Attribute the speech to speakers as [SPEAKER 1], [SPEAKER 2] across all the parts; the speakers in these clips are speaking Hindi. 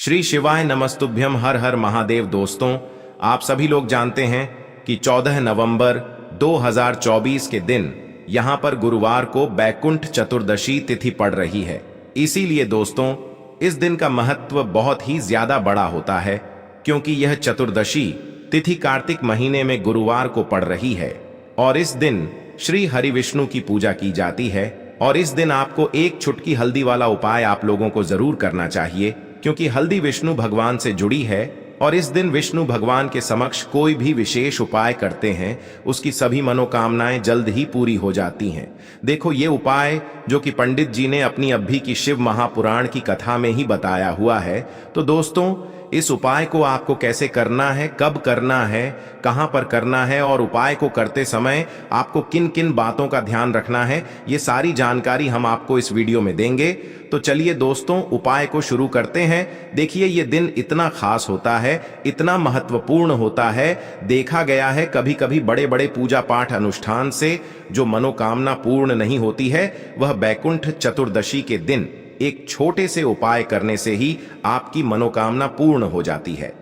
[SPEAKER 1] श्री शिवाय नमस्तुभ्यम। हर हर महादेव। दोस्तों, आप सभी लोग जानते हैं कि 14 नवंबर 2024 के दिन यहां पर गुरुवार को बैकुंठ चतुर्दशी तिथि पड़ रही है। इसीलिए दोस्तों, इस दिन का महत्व बहुत ही ज्यादा बड़ा होता है, क्योंकि यह चतुर्दशी तिथि कार्तिक महीने में गुरुवार को पड़ रही है और इस दिन श्री हरि विष्णु की पूजा की जाती है। और इस दिन आपको एक चुटकी हल्दी वाला उपाय आप लोगों को जरूर करना चाहिए, क्योंकि हल्दी विष्णु भगवान से जुड़ी है और इस दिन विष्णु भगवान के समक्ष कोई भी विशेष उपाय करते हैं, उसकी सभी मनोकामनाएं जल्द ही पूरी हो जाती हैं। देखो, ये उपाय जो कि पंडित जी ने अपनी अभी की शिव महापुराण की कथा में ही बताया हुआ है। तो दोस्तों, इस उपाय को आपको कैसे करना है, कब करना है, कहां पर करना है और उपाय को करते समय आपको किन किन बातों का ध्यान रखना है, ये सारी जानकारी हम आपको इस वीडियो में देंगे। तो चलिए दोस्तों, उपाय को शुरू करते हैं। देखिए, ये दिन इतना खास होता है, इतना महत्वपूर्ण होता है। देखा गया है कभी कभी बड़े बड़े पूजा पाठ अनुष्ठान से जो मनोकामना पूर्ण नहीं होती है, वह बैकुंठ चतुर्दशी के दिन एक छोटे से उपाय करने से ही आपकी मनोकामना पूर्ण हो जाती है।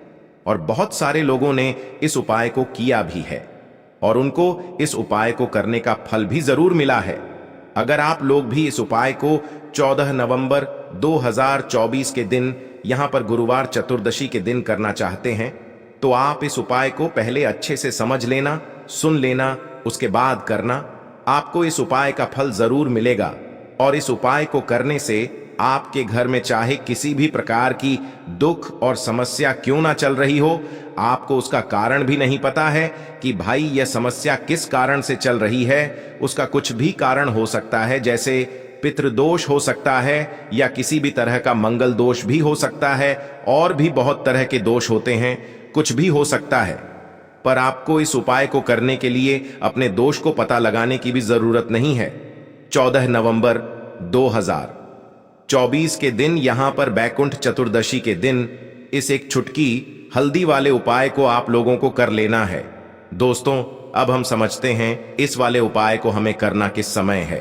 [SPEAKER 1] और बहुत सारे लोगों ने इस उपाय को किया भी है और उनको इस उपाय को करने का फल भी जरूर मिला है। अगर आप लोग भी इस उपाय को 14 नवंबर 2024 के दिन यहां पर गुरुवार चतुर्दशी के दिन करना चाहते हैं, तो आप इस उपाय को पहले अच्छे से समझ लेना, सुन लेना, उसके बाद करना। आपको इस उपाय का फल जरूर मिलेगा और इस उपाय को करने से आपके घर में चाहे किसी भी प्रकार की दुख और समस्या क्यों ना चल रही हो, आपको उसका कारण भी नहीं पता है कि भाई यह समस्या किस कारण से चल रही है, उसका कुछ भी कारण हो सकता है। जैसे पितृदोष हो सकता है या किसी भी तरह का मंगल दोष भी हो सकता है, और भी बहुत तरह के दोष होते हैं, कुछ भी हो सकता है। पर आपको इस उपाय को करने के लिए अपने दोष को पता लगाने की भी जरूरत नहीं है। 14 नवंबर 2024 के दिन यहां पर बैकुंठ चतुर्दशी के दिन इस एक चुटकी हल्दी वाले उपाय को आप लोगों को कर लेना है। दोस्तों, अब हम समझते हैं इस वाले उपाय को हमें करना किस समय है।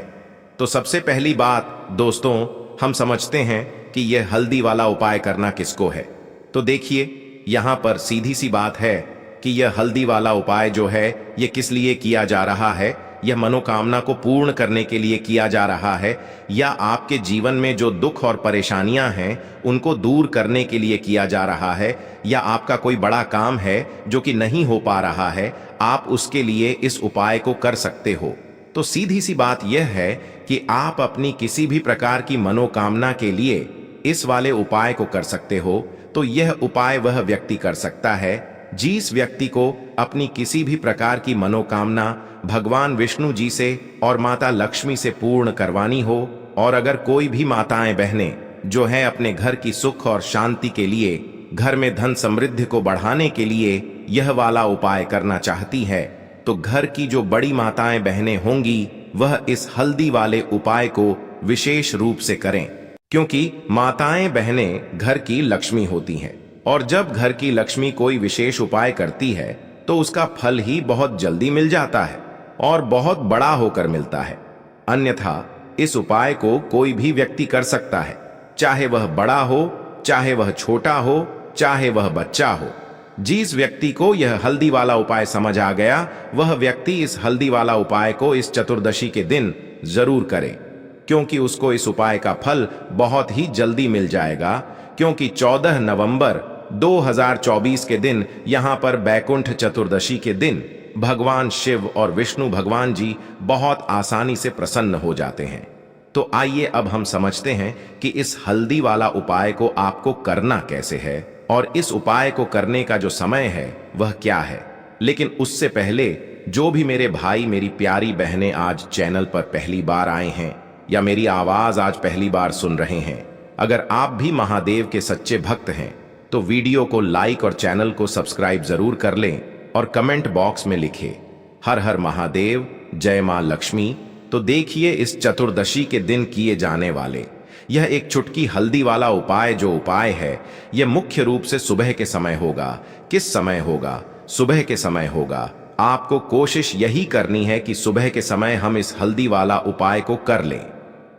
[SPEAKER 1] तो सबसे पहली बात दोस्तों, हम समझते हैं कि यह हल्दी वाला उपाय करना किसको है। तो देखिए, यहां पर सीधी सी बात है कि यह हल्दी वाला उपाय जो है, यह किस लिए किया जा रहा है। यह मनोकामना को पूर्ण करने के लिए किया जा रहा है, या आपके जीवन में जो दुख और परेशानियां हैं उनको दूर करने के लिए किया जा रहा है, या आपका कोई बड़ा काम है जो कि नहीं हो पा रहा है, आप उसके लिए इस उपाय को कर सकते हो। तो सीधी सी बात यह है कि आप अपनी किसी भी प्रकार की मनोकामना के लिए इस वाले उपाय को कर सकते हो। तो यह उपाय वह व्यक्ति कर सकता है जिस व्यक्ति को अपनी किसी भी प्रकार की मनोकामना भगवान विष्णु जी से और माता लक्ष्मी से पूर्ण करवानी हो। और अगर कोई भी माताएं बहनें जो हैं अपने घर की सुख और शांति के लिए, घर में धन समृद्धि को बढ़ाने के लिए यह वाला उपाय करना चाहती है, तो घर की जो बड़ी माताएं बहनें होंगी वह इस हल्दी वाले उपाय को विशेष रूप से करें, क्योंकि माताएं बहनें घर की लक्ष्मी होती हैं और जब घर की लक्ष्मी कोई विशेष उपाय करती है तो उसका फल ही बहुत जल्दी मिल जाता है और बहुत बड़ा होकर मिलता है। अन्यथा इस उपाय को कोई भी व्यक्ति कर सकता है, चाहे वह बड़ा हो, चाहे वह छोटा हो, चाहे वह बच्चा हो। जिस व्यक्ति को यह हल्दी वाला उपाय समझ आ गया, वह व्यक्ति इस हल्दी वाला उपाय को इस चतुर्दशी के दिन जरूर करे, क्योंकि उसको इस उपाय का फल बहुत ही जल्दी मिल जाएगा। क्योंकि 14 नवंबर 2024 के दिन यहां पर बैकुंठ चतुर्दशी के दिन भगवान शिव और विष्णु भगवान जी बहुत आसानी से प्रसन्न हो जाते हैं। तो आइए अब हम समझते हैं कि इस हल्दी वाला उपाय को आपको करना कैसे है और इस उपाय को करने का जो समय है वह क्या है। लेकिन उससे पहले, जो भी मेरे भाई मेरी प्यारी बहनें आज चैनल पर पहली बार आए हैं या मेरी आवाज आज पहली बार सुन रहे हैं, अगर आप भी महादेव के सच्चे भक्त हैं तो वीडियो को लाइक और चैनल को सब्सक्राइब जरूर कर लें और कमेंट बॉक्स में लिखें हर हर महादेव, जय मां लक्ष्मी। तो देखिए, इस चतुर्दशी के दिन किए जाने वाले यह एक चुटकी हल्दी वाला उपाय जो उपाय है, यह मुख्य रूप से सुबह के समय होगा। किस समय होगा? सुबह के समय होगा। आपको कोशिश यही करनी है कि सुबह के समय हम इस हल्दी वाला उपाय को कर लें।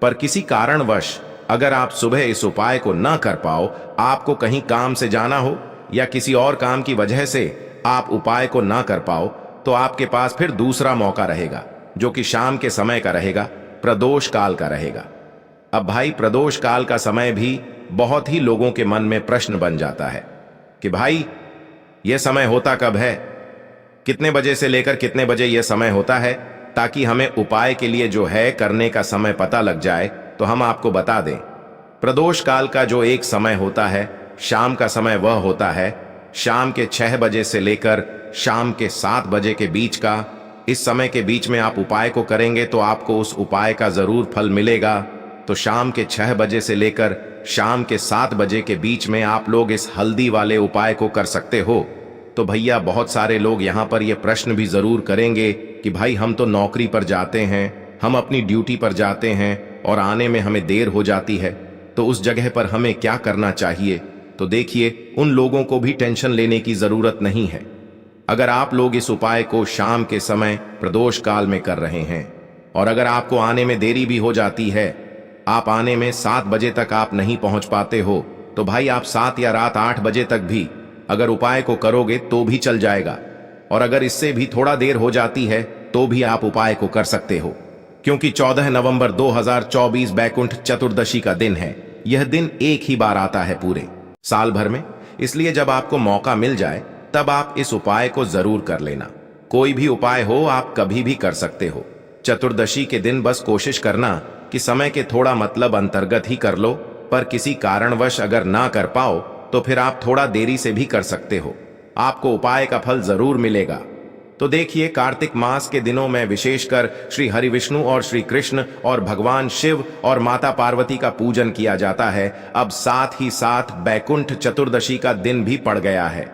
[SPEAKER 1] पर किसी कारणवश अगर आप सुबह इस उपाय को न कर पाओ, आपको कहीं काम से जाना हो या किसी और काम की वजह से आप उपाय को ना कर पाओ, तो आपके पास फिर दूसरा मौका रहेगा, जो कि शाम के समय का रहेगा, प्रदोष काल का रहेगा। अब भाई, प्रदोष काल का समय भी बहुत ही लोगों के मन में प्रश्न बन जाता है कि भाई यह समय होता कब है, कितने बजे से लेकर कितने बजे यह समय होता है, ताकि हमें उपाय के लिए जो है करने का समय पता लग जाए तो हम आपको बता दें। प्रदोष काल का जो एक समय होता है, शाम का समय, वह होता है शाम के 6 बजे से लेकर शाम के 7 बजे के बीच का। इस समय के बीच में आप उपाय को करेंगे तो आपको उस उपाय का जरूर फल मिलेगा। तो शाम के 6 बजे से लेकर शाम के 7 बजे के बीच में आप लोग इस हल्दी वाले उपाय को कर सकते हो। तो भैया, बहुत सारे लोग यहाँ पर यह प्रश्न भी जरूर करेंगे कि भाई हम तो नौकरी पर जाते हैं, हम अपनी ड्यूटी पर जाते हैं और आने में हमें देर हो जाती है, तो उस जगह पर हमें क्या करना चाहिए। तो देखिए, उन लोगों को भी टेंशन लेने की जरूरत नहीं है। अगर आप लोग इस उपाय को शाम के समय प्रदोष काल में कर रहे हैं और अगर आपको आने में देरी भी हो जाती है, आप आने में 7 बजे तक आप नहीं पहुंच पाते हो, तो भाई आप 7 या रात 8 बजे तक भी अगर उपाय को करोगे तो भी चल जाएगा। और अगर इससे भी थोड़ा देर हो जाती है तो भी आप उपाय को कर सकते हो, क्योंकि 14 नवंबर 2024 बैकुंठ चतुर्दशी का दिन है। यह दिन एक ही बार आता है पूरे साल भर में, इसलिए जब आपको मौका मिल जाए तब आप इस उपाय को जरूर कर लेना। कोई भी उपाय हो, आप कभी भी कर सकते हो। चतुर्दशी के दिन बस कोशिश करना कि समय के थोड़ा मतलब अंतर्गत ही कर लो, पर किसी कारणवश अगर ना कर पाओ तो फिर आप थोड़ा देरी से भी कर सकते हो, आपको उपाय का फल जरूर मिलेगा। तो देखिए, कार्तिक मास के दिनों में विशेषकर श्री हरि विष्णु और श्री कृष्ण और भगवान शिव और माता पार्वती का पूजन किया जाता है। अब साथ ही साथ बैकुंठ चतुर्दशी का दिन भी पड़ गया है,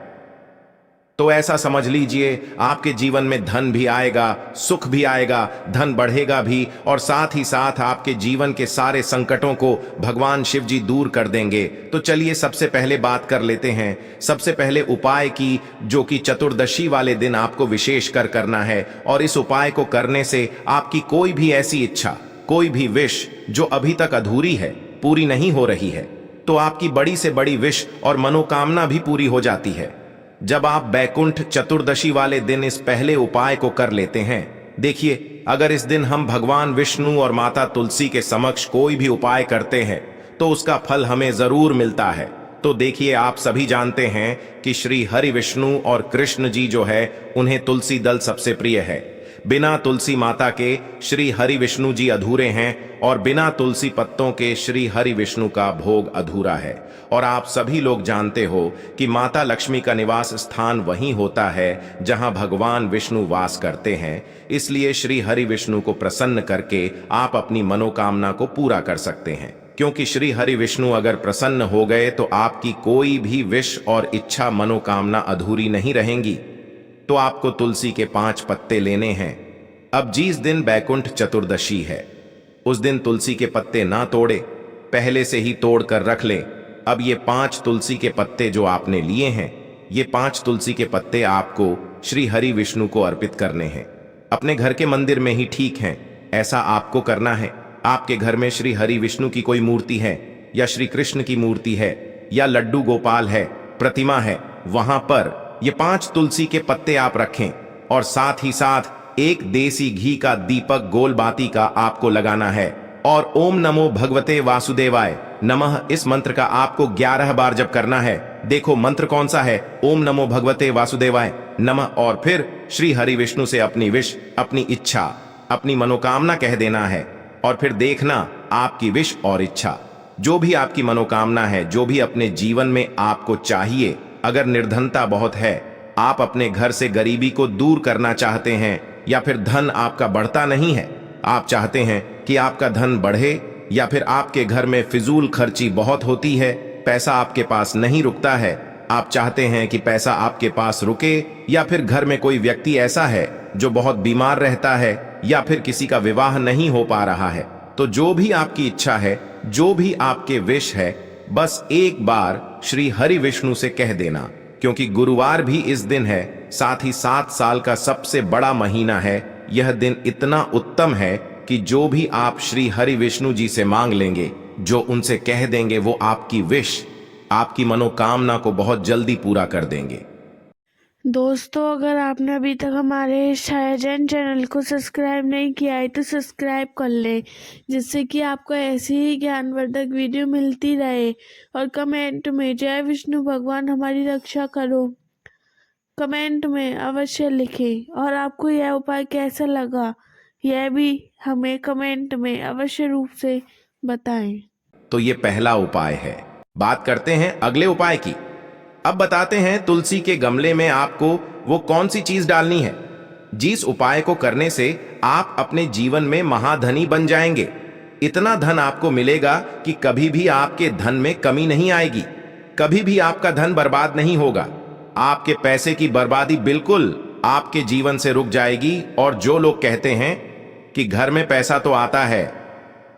[SPEAKER 1] तो ऐसा समझ लीजिए आपके जीवन में धन भी आएगा, सुख भी आएगा, धन बढ़ेगा भी, और साथ ही साथ आपके जीवन के सारे संकटों को भगवान शिव जी दूर कर देंगे। तो चलिए सबसे पहले बात कर लेते हैं, सबसे पहले उपाय की, जो कि चतुर्दशी वाले दिन आपको विशेष कर करना है। और इस उपाय को करने से आपकी कोई भी ऐसी इच्छा, कोई भी विश जो अभी तक अधूरी है, पूरी नहीं हो रही है, तो आपकी बड़ी से बड़ी विश और मनोकामना भी पूरी हो जाती है जब आप बैकुंठ चतुर्दशी वाले दिन इस पहले उपाय को कर लेते हैं। देखिए, अगर इस दिन हम भगवान विष्णु और माता तुलसी के समक्ष कोई भी उपाय करते हैं तो उसका फल हमें जरूर मिलता है। तो देखिए, आप सभी जानते हैं कि श्री हरि विष्णु और कृष्ण जी जो है, उन्हें तुलसी दल सबसे प्रिय है। बिना तुलसी माता के श्री हरि विष्णु जी अधूरे हैं और बिना तुलसी पत्तों के श्री हरि विष्णु का भोग अधूरा है। और आप सभी लोग जानते हो कि माता लक्ष्मी का निवास स्थान वहीं होता है जहां भगवान विष्णु वास करते हैं। इसलिए श्री हरि विष्णु को प्रसन्न करके आप अपनी मनोकामना को पूरा कर सकते हैं, क्योंकि श्री हरि विष्णु अगर प्रसन्न हो गए तो आपकी कोई भी विश और इच्छा, मनोकामना अधूरी नहीं रहेंगी। तो आपको तुलसी के 5 पत्ते लेने हैं। अब जिस दिन बैकुंठ चतुर्दशी है, उस दिन तुलसी के पत्ते ना तोड़े, पहले से ही तोड़ कर रख लें। अब ये 5 तुलसी के पत्ते जो आपने लिए हैं, ये 5 तुलसी के पत्ते आपको श्री हरि विष्णु को अर्पित करने हैं। अपने घर के मंदिर में ही ठीक है, ऐसा आपको करना है। आपके घर में श्री हरि विष्णु की कोई मूर्ति है या श्री कृष्ण की मूर्ति है या लड्डू गोपाल है, प्रतिमा है, वहां पर ये 5 तुलसी के पत्ते आप रखें। और साथ ही साथ एक देसी घी का दीपक गोल बाती का आपको लगाना है। और ओम नमो भगवते वासुदेवाय नमः, इस मंत्र का आपको 11 बार जप करना है। देखो मंत्र कौन सा है, ओम नमो भगवते वासुदेवाय नमः। और फिर श्री हरि विष्णु से अपनी विश, अपनी इच्छा, अपनी मनोकामना कह देना है। और फिर देखना आपकी विश और इच्छा, जो भी आपकी मनोकामना है, जो भी अपने जीवन में आपको चाहिए, अगर निर्धनता बहुत है, आप अपने घर से गरीबी को दूर करना चाहते हैं, या फिर धन आपका बढ़ता नहीं है, आप चाहते हैं कि आपका धन बढ़े, या फिर आपके घर में फिजूल खर्ची बहुत होती है, पैसा आपके पास नहीं रुकता है, आप चाहते हैं कि पैसा आपके पास रुके, या फिर घर में कोई व्यक्ति ऐसा है जो बहुत बीमार रहता है, या फिर किसी का विवाह नहीं हो पा रहा है, तो जो भी आपकी इच्छा है, जो भी आपके विश है, बस एक बार श्री हरि विष्णु से कह देना। क्योंकि गुरुवार भी इस दिन है, साथ ही 7 साल का सबसे बड़ा महीना है। यह दिन इतना उत्तम है कि जो भी आप श्री हरि विष्णु जी से मांग लेंगे, जो उनसे कह देंगे वो आपकी विश, आपकी मनोकामना को बहुत जल्दी पूरा कर देंगे।
[SPEAKER 2] दोस्तों, अगर आपने अभी तक हमारे छायाजन चैनल को सब्सक्राइब नहीं किया है तो सब्सक्राइब कर लें, जिससे कि आपको ऐसी ही ज्ञानवर्धक वीडियो मिलती रहे। और कमेंट में जय विष्णु भगवान हमारी रक्षा करो कमेंट में अवश्य लिखें। और आपको यह उपाय कैसा लगा यह भी हमें कमेंट में अवश्य रूप से बताएं।
[SPEAKER 1] तो ये पहला उपाय है। बात करते हैं अगले उपाय की। अब बताते हैं तुलसी के गमले में आपको वो कौन सी चीज डालनी है जिस उपाय को करने से आप अपने जीवन में महाधनी बन जाएंगे। इतना धन आपको मिलेगा कि कभी भी आपके धन में कमी नहीं आएगी, कभी भी आपका धन बर्बाद नहीं होगा। आपके पैसे की बर्बादी बिल्कुल आपके जीवन से रुक जाएगी। और जो लोग कहते हैं कि घर में पैसा तो आता है,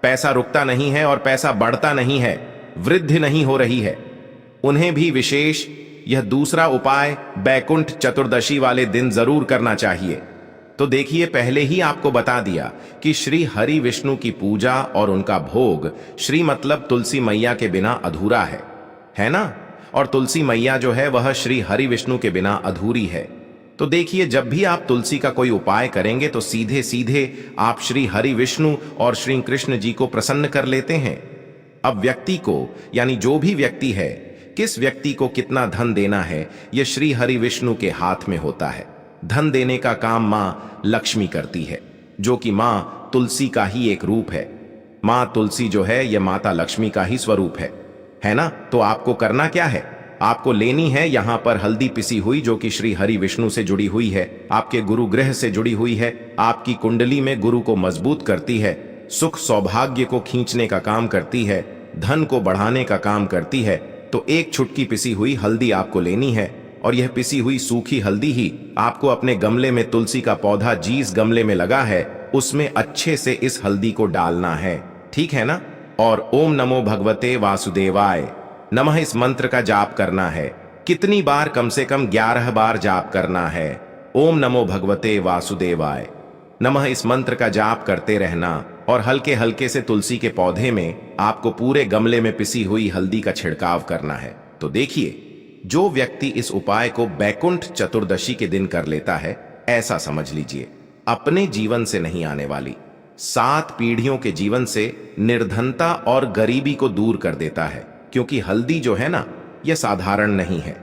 [SPEAKER 1] पैसा रुकता नहीं है और पैसा बढ़ता नहीं है, वृद्धि नहीं हो रही है, उन्हें भी विशेष यह दूसरा उपाय बैकुंठ चतुर्दशी वाले दिन जरूर करना चाहिए। तो देखिए, पहले ही आपको बता दिया कि श्री हरि विष्णु की पूजा और उनका भोग, श्री मतलब तुलसी मैया के बिना अधूरा है ना। और तुलसी मैया जो है वह श्री हरि विष्णु के बिना अधूरी है। तो देखिए, जब भी आप तुलसी का कोई उपाय करेंगे तो सीधे सीधे आप श्री हरि विष्णु और श्री कृष्ण जी को प्रसन्न कर लेते हैं। अब व्यक्ति को, यानी जो भी व्यक्ति है, किस व्यक्ति को कितना धन देना है, यह श्री हरि विष्णु के हाथ में होता है। धन देने का काम मां लक्ष्मी करती है, जो कि मां तुलसी का ही एक रूप है। मां तुलसी जो है यह माता लक्ष्मी का ही स्वरूप है ना। तो आपको करना क्या है, आपको लेनी है यहां पर हल्दी पिसी हुई, जो कि श्री हरि विष्णु से जुड़ी हुई है, आपके गुरु ग्रह से जुड़ी हुई है, आपकी कुंडली में गुरु को मजबूत करती है, सुख सौभाग्य को खींचने का काम करती है, धन को बढ़ाने का काम करती है। तो एक छुटकी पिसी हुई हल्दी आपको लेनी है। और यह पिसी हुई सूखी हल्दी ही आपको अपने गमले में, तुलसी का पौधा जिस गमले में लगा है उसमें अच्छे से इस हल्दी को डालना है, ठीक है ना। और ओम नमो भगवते वासुदेवाय नमः इस मंत्र का जाप करना है। कितनी बार? कम से कम 11 बार जाप करना है। ओम नमो भगवते वासुदेवाय नमः इस मंत्र का जाप करते रहना। और हल्के हल्के से तुलसी के पौधे में आपको पूरे गमले में पिसी हुई हल्दी का छिड़काव करना है। तो देखिए, जो व्यक्ति इस उपाय को बैकुंठ चतुर्दशी के दिन कर लेता है, ऐसा समझ लीजिए अपने जीवन से नहीं आने वाली 7 पीढ़ियों के जीवन से निर्धनता और गरीबी को दूर कर देता है। क्योंकि हल्दी जो है ना, यह साधारण नहीं है।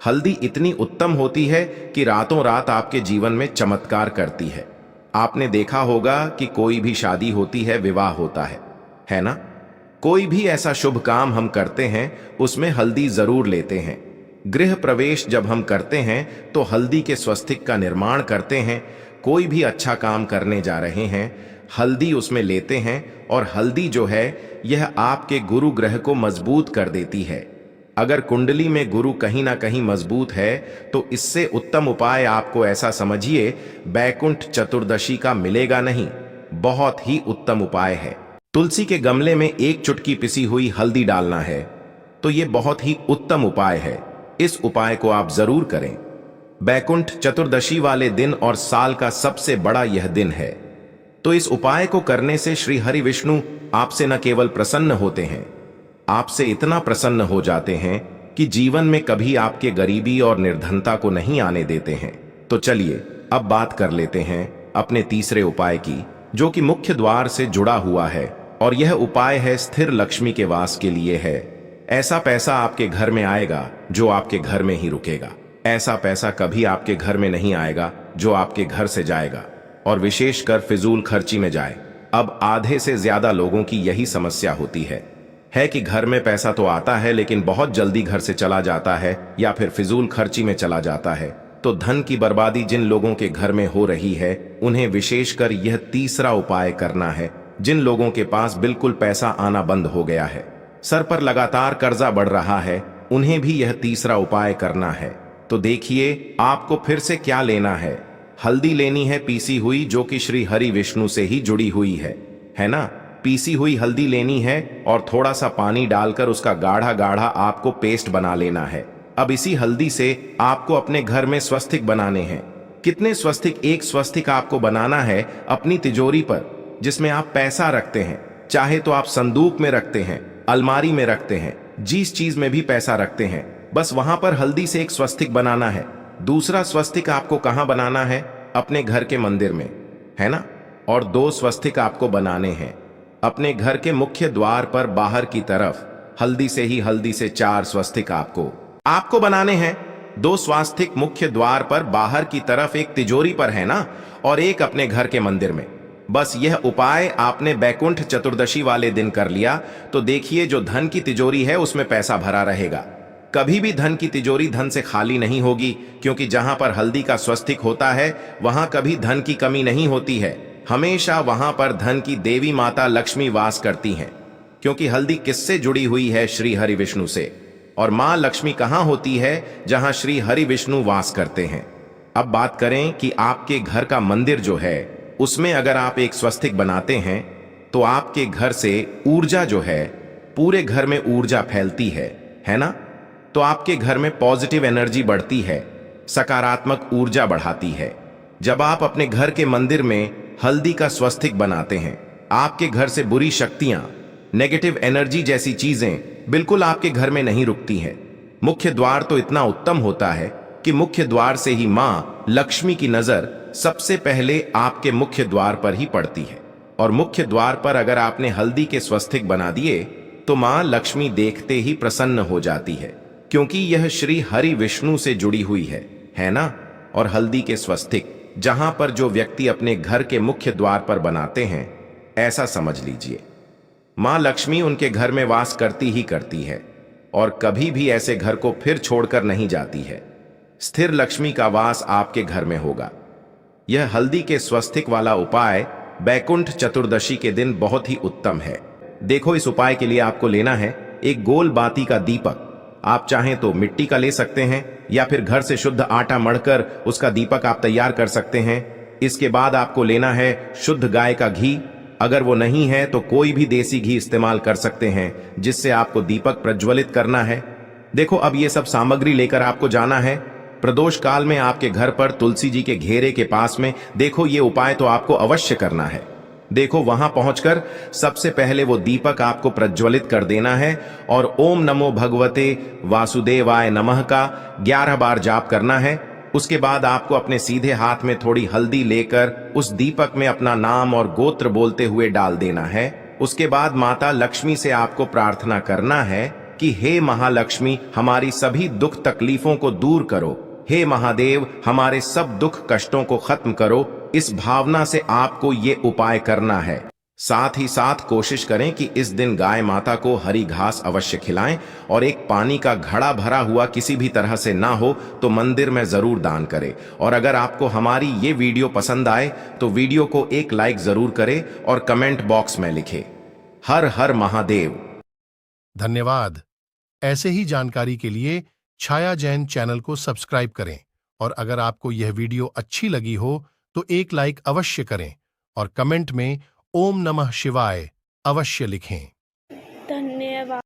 [SPEAKER 1] हल्दी इतनी उत्तम होती है कि रातों रात आपके जीवन में चमत्कार करती है। आपने देखा होगा कि कोई भी शादी होती है, विवाह होता है ना। कोई भी ऐसा शुभ काम हम करते हैं उसमें हल्दी जरूर लेते हैं। गृह प्रवेश जब हम करते हैं तो हल्दी के स्वस्तिक का निर्माण करते हैं। कोई भी अच्छा काम करने जा रहे हैं, हल्दी उसमें लेते हैं। और हल्दी जो है यह आपके गुरु ग्रह को मजबूत कर देती है। अगर कुंडली में गुरु कहीं ना कहीं मजबूत है तो इससे उत्तम उपाय आपको, ऐसा समझिए, बैकुंठ चतुर्दशी का मिलेगा नहीं। बहुत ही उत्तम उपाय है। तुलसी के गमले में एक चुटकी पिसी हुई हल्दी डालना है। तो यह बहुत ही उत्तम उपाय है। इस उपाय को आप जरूर करें। बैकुंठ चतुर्दशी वाले दिन और साल का सबसे बड़ा यह दिन है। तो इस उपाय को करने से श्री हरि विष्णु आपसे न केवल प्रसन्न होते हैं, आपसे इतना प्रसन्न हो जाते हैं कि जीवन में कभी आपके गरीबी और निर्धनता को नहीं आने देते हैं। तो चलिए अब बात कर लेते हैं अपने तीसरे उपाय की, जो कि मुख्य द्वार से जुड़ा हुआ है। और यह उपाय है स्थिर लक्ष्मी के वास के लिए है। ऐसा पैसा आपके घर में आएगा जो आपके घर में ही रुकेगा। ऐसा पैसा कभी आपके घर में नहीं आएगा जो आपके घर से जाएगा और विशेषकर फिजूल खर्ची में जाए। अब आधे से ज्यादा लोगों की यही समस्या होती है कि घर में पैसा तो आता है लेकिन बहुत जल्दी घर से चला जाता है या फिर फिजूल खर्ची में चला जाता है। तो धन की बर्बादी जिन लोगों के घर में हो रही है उन्हें विशेषकर यह तीसरा उपाय करना है। जिन लोगों के पास बिल्कुल पैसा आना बंद हो गया है, सर पर लगातार कर्जा बढ़ रहा है, उन्हें भी यह तीसरा उपाय करना है। तो देखिए आपको फिर से क्या लेना है। हल्दी लेनी है पीसी हुई, जो कि श्री हरि विष्णु से ही जुड़ी हुई है ना। पीसी हुई हल्दी लेनी है और थोड़ा सा पानी डालकर उसका गाढ़ा गाढ़ा आपको पेस्ट बना लेना है। अब इसी हल्दी से आपको अपने घर में स्वस्तिक बनाने हैं। कितने स्वस्तिक? एक स्वस्तिक आपको बनाना है अपनी तिजोरी पर जिसमें आप पैसा रखते हैं। चाहे तो आप संदूक में रखते हैं, अलमारी में रखते हैं, जिस चीज में भी पैसा रखते हैं, बस वहां पर हल्दी से एक स्वस्तिक बनाना है। दूसरा स्वस्तिक आपको कहां बनाना है? अपने घर के मंदिर में, है ना? और 2 स्वस्तिक आपको बनाने हैं अपने घर के मुख्य द्वार पर बाहर की तरफ। हल्दी से 4 स्वस्तिक आपको बनाने हैं। 2 स्वास्तिक मुख्य द्वार पर बाहर की तरफ, एक तिजोरी पर है ना, और एक अपने घर के मंदिर में। बस यह उपाय आपने बैकुंठ चतुर्दशी वाले दिन कर लिया तो देखिए, जो धन की तिजोरी है उसमें पैसा भरा रहेगा। कभी भी धन की तिजोरी धन से खाली नहीं होगी, क्योंकि जहां पर हल्दी का स्वस्तिक होता है वहां कभी धन की कमी नहीं होती है। हमेशा वहां पर धन की देवी माता लक्ष्मी वास करती हैं, क्योंकि हल्दी किससे जुड़ी हुई है? श्री हरि विष्णु से। और मां लक्ष्मी कहां होती है? जहां श्री हरि विष्णु वास करते हैं। अब बात करें कि आपके घर का मंदिर जो है उसमें अगर आप एक स्वस्तिक बनाते हैं तो आपके घर से ऊर्जा जो है, पूरे घर में ऊर्जा फैलती है ना? तो आपके घर में पॉजिटिव एनर्जी बढ़ती है, सकारात्मक ऊर्जा बढ़ाती है। जब आप अपने घर के मंदिर में हल्दी का स्वस्तिक बनाते हैं, आपके घर से बुरी शक्तियां, नेगेटिव एनर्जी जैसी चीजें बिल्कुल आपके घर में नहीं रुकती हैं। मुख्य द्वार तो इतना उत्तम होता है कि मुख्य द्वार से ही मां लक्ष्मी की नजर सबसे पहले आपके मुख्य द्वार पर ही पड़ती है। और मुख्य द्वार पर अगर आपने हल्दी के स्वस्तिक बना दिए तो मां लक्ष्मी देखते ही प्रसन्न हो जाती है, क्योंकि यह श्री हरि विष्णु से जुड़ी हुई है ना? और हल्दी के स्वस्तिक जहां पर जो व्यक्ति अपने घर के मुख्य द्वार पर बनाते हैं, ऐसा समझ लीजिए मां लक्ष्मी उनके घर में वास करती ही करती है और कभी भी ऐसे घर को फिर छोड़कर नहीं जाती है। स्थिर लक्ष्मी का वास आपके घर में होगा। यह हल्दी के स्वस्तिक वाला उपाय बैकुंठ चतुर्दशी के दिन बहुत ही उत्तम है। देखो, इस उपाय के लिए आपको लेना है एक गोल बाती का दीपक। आप चाहें तो मिट्टी का ले सकते हैं या फिर घर से शुद्ध आटा मढ़कर उसका दीपक आप तैयार कर सकते हैं। इसके बाद आपको लेना है शुद्ध गाय का घी। अगर वो नहीं है तो कोई भी देसी घी इस्तेमाल कर सकते हैं, जिससे आपको दीपक प्रज्वलित करना है। देखो, अब ये सब सामग्री लेकर आपको जाना है प्रदोष काल में आपके घर पर तुलसी जी के घेरे के पास में। देखो, ये उपाय तो आपको अवश्य करना है। देखो, वहां पहुंचकर सबसे पहले वो दीपक आपको प्रज्वलित कर देना है और ओम नमो भगवते वासुदेवाय नमः का 11 बार जाप करना है। उसके बाद आपको अपने सीधे हाथ में थोड़ी हल्दी लेकर उस दीपक में अपना नाम और गोत्र बोलते हुए डाल देना है। उसके बाद माता लक्ष्मी से आपको प्रार्थना करना है कि हे महालक्ष्मी, हमारी सभी दुख तकलीफों को दूर करो। हे महादेव, हमारे सब दुख कष्टों को खत्म करो। इस भावना से आपको ये उपाय करना है। साथ ही साथ कोशिश करें कि इस दिन गाय माता को हरी घास अवश्य खिलाएं और एक पानी का घड़ा भरा हुआ किसी भी तरह से ना हो तो मंदिर में जरूर दान करें। और अगर आपको हमारी ये वीडियो पसंद आए तो वीडियो को एक लाइक जरूर करें और कमेंट बॉक्स में लिखें हर हर महादेव।
[SPEAKER 3] धन्यवाद। ऐसे ही जानकारी के लिए छाया जैन चैनल को सब्सक्राइब करें और अगर आपको यह वीडियो अच्छी लगी हो तो एक लाइक अवश्य करें और कमेंट में ओम नमः शिवाय अवश्य लिखें।
[SPEAKER 2] धन्यवाद।